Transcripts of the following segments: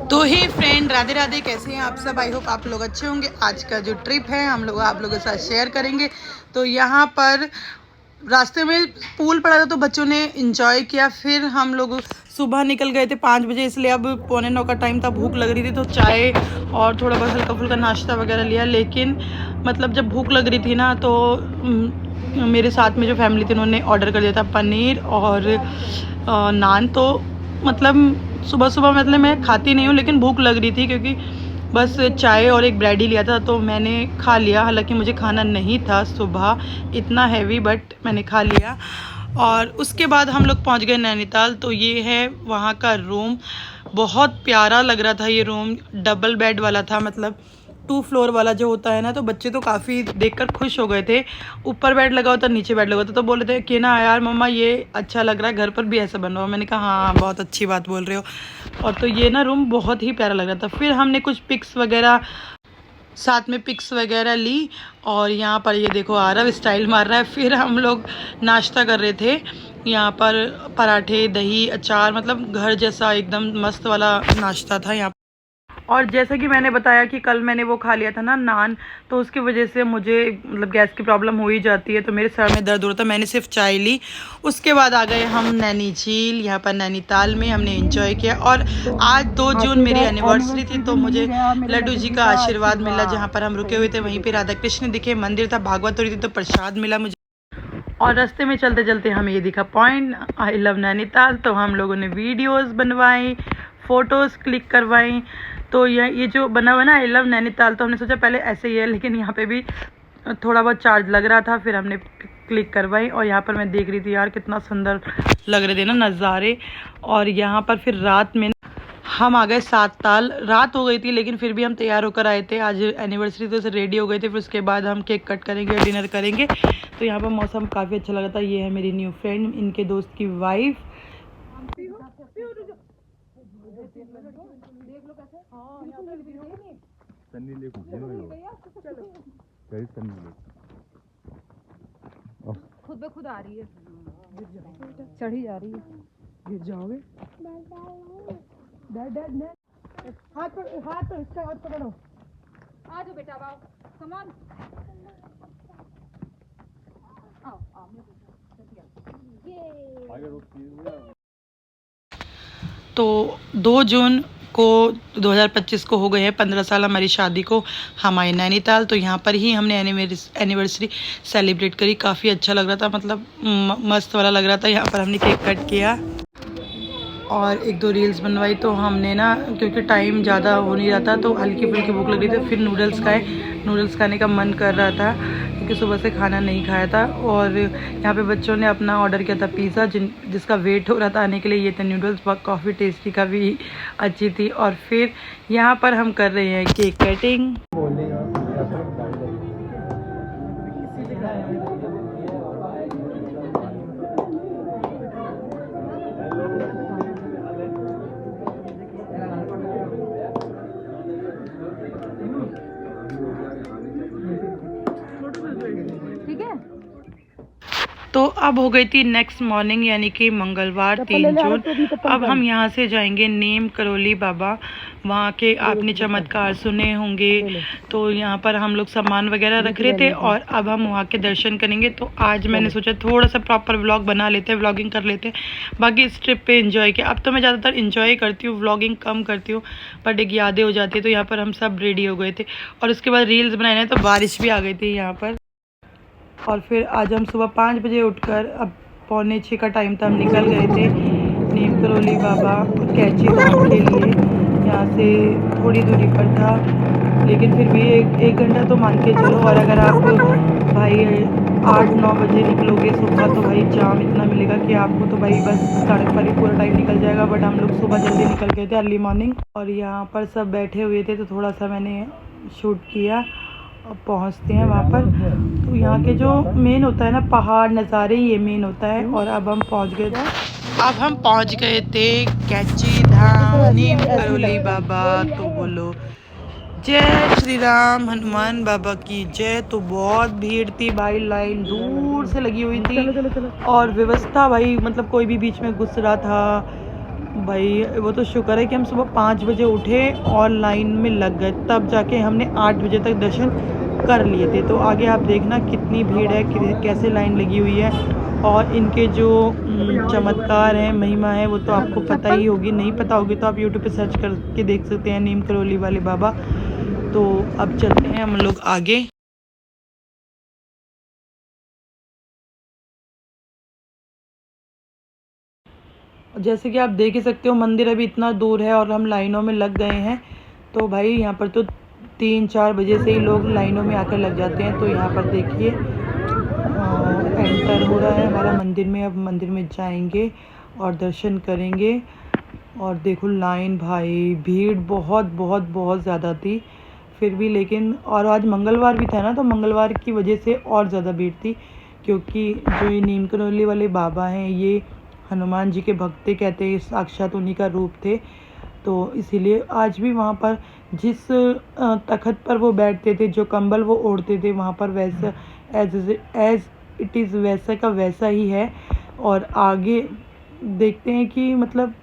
तो ही फ्रेंड, राधे राधे। कैसे हैं आप सब? आई होप आप लोग अच्छे होंगे। आज का जो ट्रिप है हम लोग आप लोगों के साथ शेयर करेंगे। तो यहाँ पर रास्ते में पूल पड़ा था तो बच्चों ने इंजॉय किया। फिर हम लोग सुबह निकल गए थे 5 बजे, इसलिए अब 8:45 का टाइम था। भूख लग रही थी तो चाय और थोड़ा बहुत हल्का फुल्का नाश्ता वगैरह लिया। लेकिन मतलब जब भूख लग रही थी ना तो मेरे साथ में जो फैमिली थी उन्होंने ऑर्डर कर दिया था पनीर और नान। तो मतलब सुबह सुबह मतलब मैं खाती नहीं हूँ, लेकिन भूख लग रही थी क्योंकि बस चाय और एक ब्रेड ही लिया था तो मैंने खा लिया। हालांकि मुझे खाना नहीं था सुबह इतना हैवी, बट मैंने खा लिया। और उसके बाद हम लोग पहुंच गए नैनीताल। तो ये है वहाँ का रूम। बहुत प्यारा लग रहा था ये रूम। डबल बेड वाला था, मतलब 2 फ्लोर वाला जो होता है ना। तो बच्चे तो काफ़ी देखकर खुश हो गए थे। ऊपर बेड लगा होता, नीचे बेड लगा होता, तो बोले थे कि ना यार मम्मा ये अच्छा लग रहा है, घर पर भी ऐसा बन रहा हो। मैंने कहा हाँ बहुत अच्छी बात बोल रहे हो। और तो ये ना रूम बहुत ही प्यारा लग रहा था। फिर हमने कुछ पिक्स वगैरह साथ में पिक्स वगैरह ली। और यहाँ पर ये देखो आरव स्टाइल मार रहा है। फिर हम लोग नाश्ता कर रहे थे यहाँ पर। पराठे, दही, अचार, मतलब घर जैसा एकदम मस्त वाला नाश्ता था यहाँ। और जैसा कि मैंने बताया कि कल मैंने वो खा लिया था ना नान, तो उसकी वजह से मुझे मतलब गैस की प्रॉब्लम हो ही जाती है, तो मेरे सर में दर्द हो रहा था। मैंने सिर्फ चाय ली। उसके बाद आ गए हम नैनी झील। यहाँ पर नैनीताल में हमने एंजॉय किया। और आज 2 जून मेरी एनिवर्सरी थी तो मुझे लड्डू जी का आशीर्वाद मिला। जहाँ पर हम रुके हुए थे वहीं पर राधा कृष्ण दिखे, मंदिर था, भागवत हो रही थी तो प्रसाद मिला मुझे। और रास्ते में चलते चलते हमें ये दिखा पॉइंट आई लव नैनीताल। तो हम लोगों ने वीडियोस बनवाई, फ़ोटोज़ क्लिक करवाई। तो ये जो बना हुआ ना आई लव नैनीताल, तो हमने सोचा पहले ऐसे ही है, लेकिन यहाँ पे भी थोड़ा बहुत चार्ज लग रहा था। फिर हमने क्लिक करवाई। और यहाँ पर मैं देख रही थी यार कितना सुंदर लग रहे थे ना नज़ारे। और यहाँ पर फिर रात में हम आ गए 7 ताल। रात हो गई थी लेकिन फिर भी हम तैयार होकर आए थे। आज एनिवर्सरी तो रेडी हो गए थे। फिर उसके बाद हम केक कट करेंगे और डिनर करेंगे। तो यहाँ पर मौसम काफ़ी अच्छा लगा था। ये है मेरी न्यू फ्रेंड, इनके दोस्त की वाइफ। खुद ब खुद आ रही है, चढ़ी जा रही है। गिर जाओगे। हाथ इसका हाथ पकड़ो। आ जाओ बेटा, आओ, कम ऑन, आओ आओ। तो 2 जून को 2025 को हो गए हैं 15 साल हमारी शादी को। हम आए नैनीताल, तो यहाँ पर ही हमने एनिवर्सरी सेलिब्रेट करी। काफ़ी अच्छा लग रहा था, मतलब मस्त वाला लग रहा था। यहाँ पर हमने केक कट किया और 1-2 रील्स बनवाई। तो हमने ना क्योंकि टाइम ज़्यादा हो नहीं रहा था तो हल्की फुल्की भूख लग रही थी। फिर नूडल्स खाए। नूडल्स खाने का मन कर रहा था क्योंकि सुबह से खाना नहीं खाया था। और यहाँ पे बच्चों ने अपना ऑर्डर किया था पिज़्ज़ा, जिसका वेट हो रहा था आने के लिए। ये थे नूडल्स, बहुत काफ़ी टेस्टी, काफ़ी अच्छी थी। और फिर यहाँ पर हम कर रहे हैं केक कटिंग। ठीक है। तो अब हो गई थी नेक्स्ट मॉर्निंग, यानी कि मंगलवार 3 जून। अब हम यहाँ से जाएंगे नीम करोली बाबा। वहाँ के आपने चमत्कार सुने होंगे। तो यहाँ पर हम लोग सामान वगैरह रख रहे थे और अब हम वहाँ के दर्शन करेंगे। तो आज मैंने सोचा थोड़ा सा प्रॉपर व्लॉग बना लेते हैं, व्लॉगिंग कर लेते हैं। बाकी इस ट्रिप पे एंजॉय किया। अब तो मैं ज़्यादातर एंजॉय करती हूँ, व्लॉगिंग कम करती हूँ, बट एक यादें हो जाती है। तो यहाँ पर हम सब रेडी हो गए थे और उसके बाद रील्स बनाए तो बारिश भी आ गई थी यहाँ पर। और फिर आज हम सुबह 5 बजे उठकर, अब 5:45 का टाइम था, हम निकल गए थे नीम करोली बाबा कैची धाम के लिए। यहाँ से थोड़ी दूरी पर था, लेकिन फिर भी एक घंटा तो मान के चलो। और अगर आप भाई 8-9 बजे निकलोगे सुबह तो भाई जाम इतना मिलेगा कि आपको तो भाई बस सड़क पर ही पूरा टाइम निकल जाएगा। बट हम लोग सुबह जल्दी निकल गए थे, अर्ली मॉर्निंग। और यहाँ पर सब बैठे हुए थे तो थोड़ा सा मैंने शूट किया। अब पहुँचते हैं वहाँ पर। तो यहाँ के जो मेन होता है ना पहाड़ नज़ारे, ये मेन होता है। और अब हम पहुँच गए थे। अब हम पहुँच गए थे कैची धाम नीम करोली बाबा। तो बोलो जय श्री राम, हनुमान बाबा की जय। तो बहुत भीड़ थी भाई, लाइन दूर से लगी हुई थी। और व्यवस्था भाई मतलब कोई भी बीच में घुस रहा था, भाई वो तो शुक्र है कि हम सुबह 5 बजे उठे और लाइन में लग गए, तब जाके हमने 8 बजे तक दर्शन कर लिए थे। तो आगे आप देखना कितनी भीड़ है, कैसे लाइन लगी हुई है। और इनके जो चमत्कार हैं, महिमा है, वो तो आपको पता ही होगी। नहीं पता होगी तो आप यूट्यूब पे सर्च करके देख सकते हैं, नीम करौली वाले बाबा। तो अब चलते हैं हम लोग आगे। जैसे कि आप देख ही सकते हो, मंदिर अभी इतना दूर है और हम लाइनों में लग गए हैं। तो भाई यहाँ पर तो 3-4 बजे से ही लोग लाइनों में आकर लग जाते हैं। तो यहाँ पर देखिए एंटर हो रहा है हमारा मंदिर में। अब मंदिर में जाएंगे और दर्शन करेंगे। और देखो लाइन, भाई भीड़ बहुत बहुत बहुत ज़्यादा थी फिर भी, लेकिन और आज मंगलवार भी था ना, तो मंगलवार की वजह से और ज़्यादा भीड़ थी। क्योंकि जो ये नीम करौली वाले बाबा हैं, ये हनुमान जी के भक्त कहते हैं, साक्षात उन्हीं का रूप थे। तो इसीलिए आज भी वहाँ पर जिस तख्त पर वो बैठते थे, जो कंबल वो ओढ़ते थे, वहाँ पर वैसा एज इट इज़ वैसा का वैसा ही है। और आगे देखते हैं कि मतलब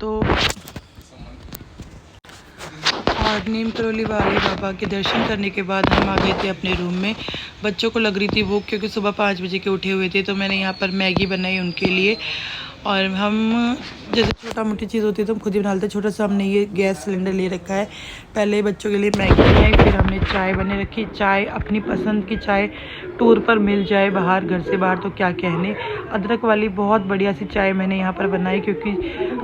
तो और नीम करौली वाले बाबा के दर्शन करने के बाद हम आ गए थे अपने रूम में। बच्चों को लग रही थी भूख, क्योंकि सुबह 5 बजे के उठे हुए थे। तो मैंने यहाँ पर मैगी बनाई उनके लिए। और हम जैसे छोटा मोटी चीज़ होती है तो हम खुद ही बना लेते हैं। छोटा सा हमने ये गैस सिलेंडर ले रखा है। पहले बच्चों के लिए मैगी बनाई, फिर हमने चाय बने रखी। चाय अपनी पसंद की चाय, टूर पर मिल जाए बाहर, घर से बाहर, तो क्या कहने। अदरक वाली बहुत बढ़िया सी चाय मैंने यहाँ पर बनाई, क्योंकि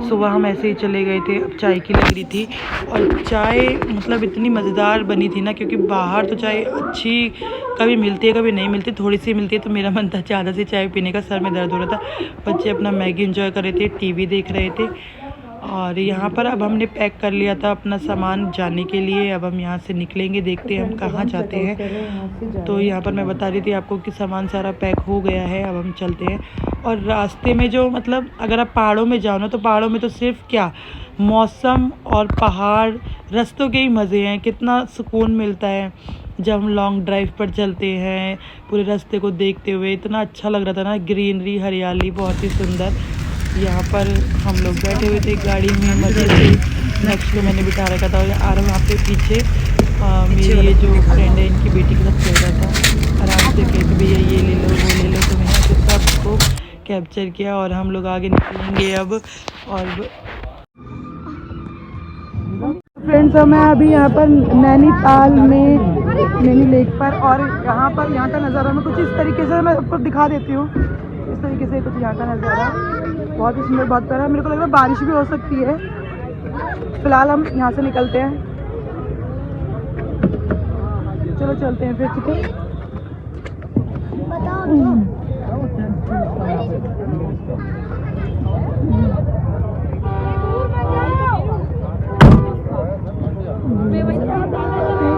सुबह हम ऐसे ही चले गए थे, अब चाय की लग रही थी। और चाय मतलब इतनी मज़ेदार बनी थी ना, क्योंकि बाहर तो चाय अच्छी कभी मिलती है कभी नहीं मिलती, थोड़ी सी मिलती है। तो मेरा मन था ज़्यादा सी चाय पीने का, सर में दर्द हो रहा था। बच्चे अपना मैगी एंजॉय कर रहे थे, टीवी देख रहे थे। और यहाँ पर अब हमने पैक कर लिया था अपना सामान जाने के लिए। अब हम यहाँ से निकलेंगे, देखते हैं हम कहाँ जाते हैं। तो यहाँ पर मैं बता रही थी आपको कि सामान सारा पैक हो गया है, अब हम चलते हैं। और रास्ते में जो मतलब अगर आप पहाड़ों में जाओ ना, तो पहाड़ों में तो सिर्फ क्या मौसम और पहाड़, रास्तों के ही मज़े हैं। कितना सुकून मिलता है जब हम लॉन्ग ड्राइव पर चलते हैं, पूरे रास्ते को देखते हुए। इतना अच्छा लग रहा था ना, ग्रीनरी, हरियाली, बहुत ही सुंदर। यहाँ पर हम लोग बैठे हुए थे गाड़ी में मज़े से। नेक्स्ट को मैंने बिठा रखा था और वहाँ पे पीछे मेरी ये जो फ्रेंड है, इनकी बेटी के साथ चल रहा था। आराम से कह के भैया ये ले लो वो ले लो। तो मैंने यहाँ पे सबको कैप्चर किया और हम लोग आगे निकलेंगे अब। और फ्रेंड्स, मैं अभी यहाँ पर नैनीताल में नैनी लेक पर, और यहाँ का नज़ारा मैं कुछ इस तरीके से मैं आपको दिखा देती हूँ। इस तरीके से कुछ यहाँ का नज़ारा बहुत ही सुंदर, बहुत प्यारा। मेरे को लग रहा है बारिश भी हो सकती है। फिलहाल हम यहाँ से निकलते हैं, चलो चलते हैं फिर, ठीक है।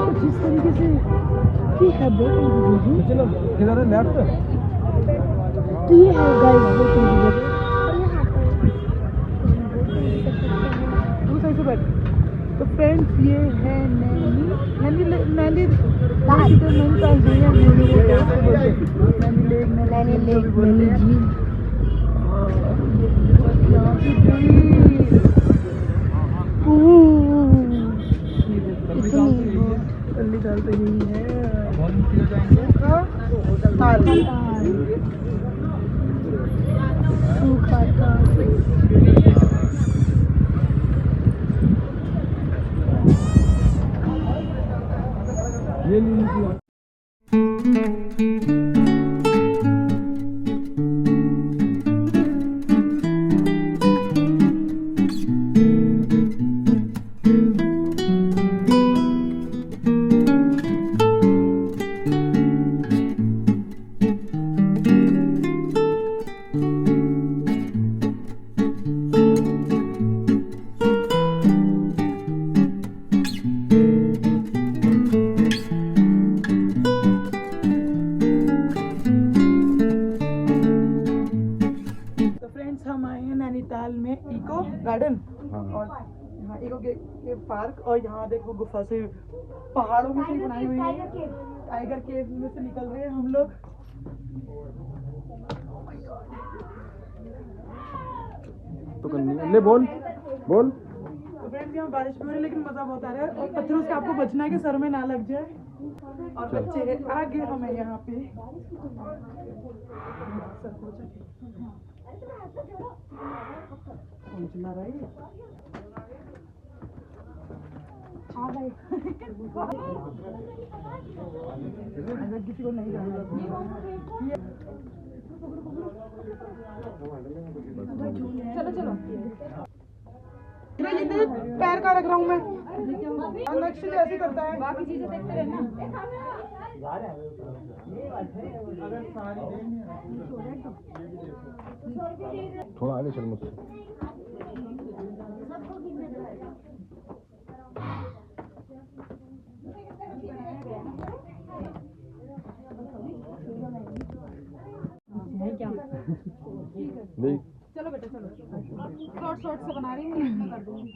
कुछ इस तरीके से ठीक है, लेफ्ट तो ये है गाइस, तो फ्रेंड्स ये है नैनी लेक। हैं इको गार्डन हाँ। और यहाँ इको के पार्क, और यहाँ देखो गुफा से पहाड़ों में से बनाई हुई है टाइगर केव में से निकल रहे हैं हम लोग। तो करनी है, ले बोल बोल। तो फ्रेंड्स यहाँ बारिश भी हो रही है लेकिन मजा बहुत आ रहा है, और पत्थरों से आपको बचना है कि सर में ना लग जाए। और चल। बच्चे हैं आगे हमें यहाँ पे कौन चला रहा है? अगर किसी को नहीं जाना चलो चलो जितने पैर का रख रहा हूँ मैं, लक्ष्य ऐसे करता है। बाकी चीजें देखते रहना। थोड़ा आगे चल मुझसे। देख चलो बेटा चलो, शॉर्ट शॉर्ट से बना रही हूँ, मैं कर दूंगी।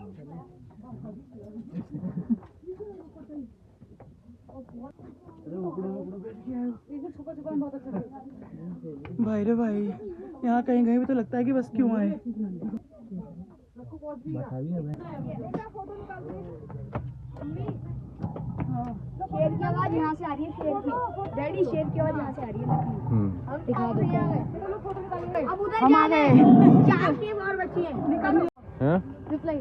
इधर छुपा छुपा बहुत अच्छा लगता है। भाई रे भाई, यहाँ कहीं कहीं भी तो लगता है कि बस क्यों आए। शेर की आवाज यहाँ से आ रही है, शेर की डैडी, शेर की आवाज यहाँ से आ रही है। दिखा दो क्या है। अब उधर हम आ गए। 4 टीम और बची है। हैं? रिप्लाई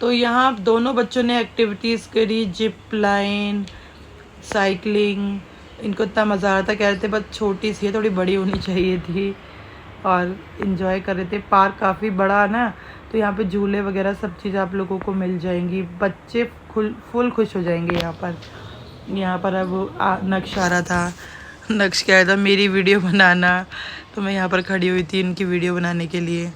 तो यहाँ दोनों बच्चों ने एक्टिविटीज़ करी, जिप लाइन, साइकिलिंग। इनको इतना मज़ा आ रहा था, कह रहे थे बस छोटी सी है, थोड़ी बड़ी होनी चाहिए थी, और इन्जॉय कर रहे थे। पार्क काफ़ी बड़ा है ना, तो यहाँ पे झूले वगैरह सब चीज़ आप लोगों को मिल जाएंगी। बच्चे फुल खुश हो जाएंगे यहाँ पर। यहाँ पर अब नक्श आ रहा था, नक्श कह रहा था मेरी वीडियो बनाना, तो मैं यहाँ पर खड़ी हुई थी इनकी वीडियो बनाने के लिए,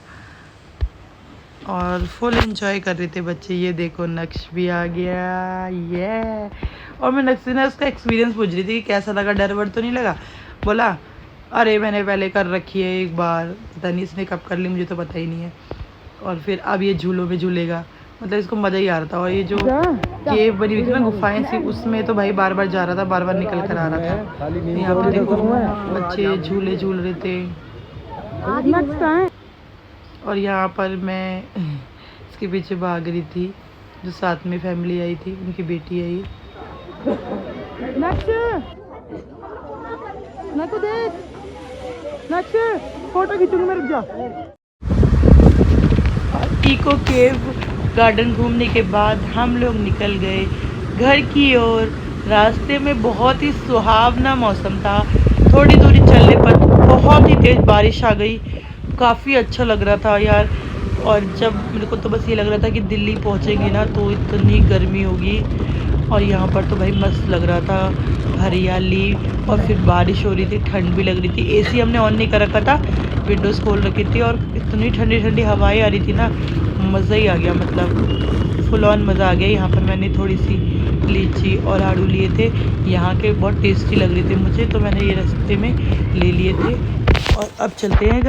और फुल एंजॉय कर रहे थे बच्चे। ये देखो नक्श भी आ गया, ये। और मैं नक्श से ना उसका एक्सपीरियंस पूछ रही थी कि कैसा लगा, डर वर तो नहीं लगा। बोला अरे मैंने पहले कर रखी है एक बार, पता नहीं इसने कब कर ली, मुझे तो पता ही नहीं है। और फिर अब ये झूलों में झूलेगा, मतलब इसको मज़ा ही आ रहा था। और ये जो केव बनी हुई थी ना, गुफाएं थी, उसमें तो भाई बार बार जा रहा था, बार बार निकल कर आ रहा था। यहाँ पर देखो बच्चे झूले झूल रहे थे। और यहाँ पर मैं इसके पीछे भाग रही थी, जो साथ में फैमिली आई थी, उनकी बेटी आई। फोटो खींचूंगी मैं, रुक जा। इको केव गार्डन घूमने के बाद हम लोग निकल गए घर की ओर। रास्ते में बहुत ही सुहावना मौसम था, थोड़ी दूरी चलने पर बहुत ही तेज़ बारिश आ गई, काफ़ी अच्छा लग रहा था यार। और जब मेरे को तो बस ये लग रहा था कि दिल्ली पहुंचेंगे ना तो इतनी गर्मी होगी, और यहाँ पर तो भाई मस्त लग रहा था, हरियाली, और फिर बारिश हो रही थी, ठंड भी लग रही थी। एसी हमने ऑन नहीं कर रखा था, विंडोज़ खोल रखी थी, और इतनी ठंडी ठंडी हवाएं आ रही थी ना, मज़ा ही आ गया, मतलब फुल ऑन मज़ा आ गया। यहाँ पर मैंने थोड़ी सी लीची और आड़ू लिए थे, यहाँ के बहुत टेस्टी लग रहे थे मुझे, तो मैंने ये रास्ते में ले लिए थे। और अब चलते हैं घर।